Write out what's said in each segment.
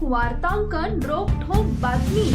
वार्तांकन रोखठोक बातमी।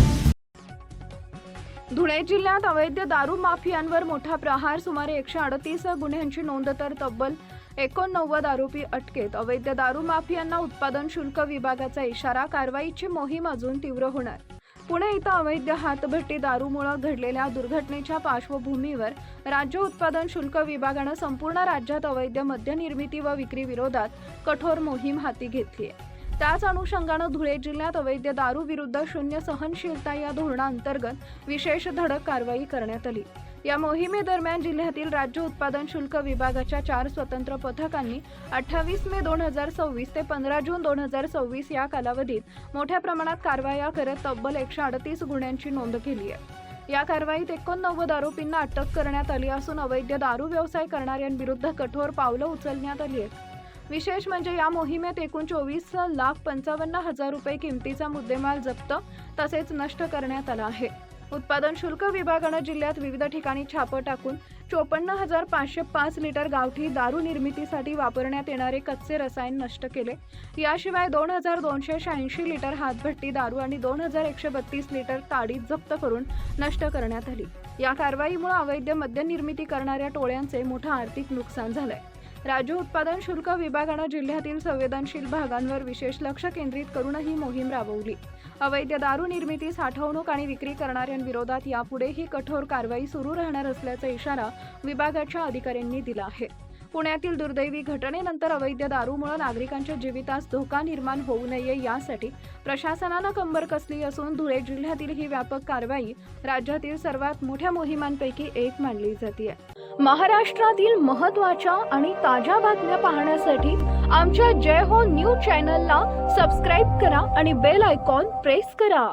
धुळे जिल्ह्यात अवैध दारू माफियांवर मोठा प्रहार। सुमारे 138 गुन्ह्यांची नोंद तर तब्बल 89 आरोपी अटकेत। अवैध दारू माफियांना उत्पादन शुल्क विभागाचा इशारा। कारवाईची मोहीम अजून तीव्र होणार। पुणे इथं अवैध हातभट्टी दारूमुळे घडलेल्या दुर्घटनेच्या पार्श्वभूमीवर राज्य उत्पादन शुल्क विभागाने संपूर्ण राज्यात अवैध मद्य निर्मिती व विक्री विरोधात कठोर मोहीम हाती घेतली आहे। त्याच अनुषंगाने धुळे जिल्ह्यात अवैध दारू विरुद्ध शून्य सहनशीलता या धोरणाअंतर्गत विशेष धडक कारवाई करण्यात आली। या मोहिमेदरम्यान जिल्ह्यातील राज्य उत्पादन शुल्क विभागाच्या 4 स्वतंत्र पथकांनी 28 मे 2026 ते 15 जून 2026 या कालावधीत मोठ्या प्रमाणात कारवाया करत तब्बल 138 गुन्ह्यांची नोंद केली आहे। या कारवाईत 89 आरोपींना अटक करण्यात आली असून अवैध दारू व्यवसाय करणाऱ्यांविरुद्ध कठोर पावलं उचलण्यात आली आहेत। विशेष म्हणजे या मोहिमेत एकूण 24,55,000 रुपये किमतीचा मुद्देमाल जप्त तसेच नष्ट करण्यात आला आहे। उत्पादन शुल्क विभागाने जिल्ह्यात विविध ठिकाणी छापे टाकून 54,505 लिटर गावठी दारू निर्मितीसाठी वापरण्यात येणारे कच्चे रसायन नष्ट केले। याशिवाय 2,286 लिटर हातभट्टी दारू आणि 2,132 लिटर ताडी जप्त करून नष्ट करण्यात आली। या कारवाईमुळे अवैध मद्य निर्मिती करणाऱ्या टोळ्यांचे मोठे आर्थिक नुकसान झाले। राज्य उत्पादन शुल्क विभागाने जिल्ह्यातील संवेदनशील भागांवर विशेष लक्ष केंद्रित करून ही मोहीम राबवली। अवैध दारू निर्मिती, साठवणूक आणि विक्री करणाऱ्यांविरोधात यापुढेही कठोर कारवाई सुरू राहणार असल्याचा इशारा विभागाच्या अधिकाऱ्यांनी दिला आहे। पुण्यातील दुर्दैवी घटनेनंतर अवैध दारूमुळे नागरिकांच्या जीवितास धोका निर्माण होऊ नये यासाठी प्रशासनाने कंबर कसली असून धुळे जिल्ह्यातील ही व्यापक कारवाई राज्यातील सर्वात मोठ्या मोहिमांपैकी एक मानली जाते। महाराष्ट्रातील महत्त्वाच्या आणि ताज्या बातम्या पाहण्यासाठी आमच्या जय हो न्यूज चॅनलला सबस्क्राइब करा आणि बेल आयकॉन प्रेस करा।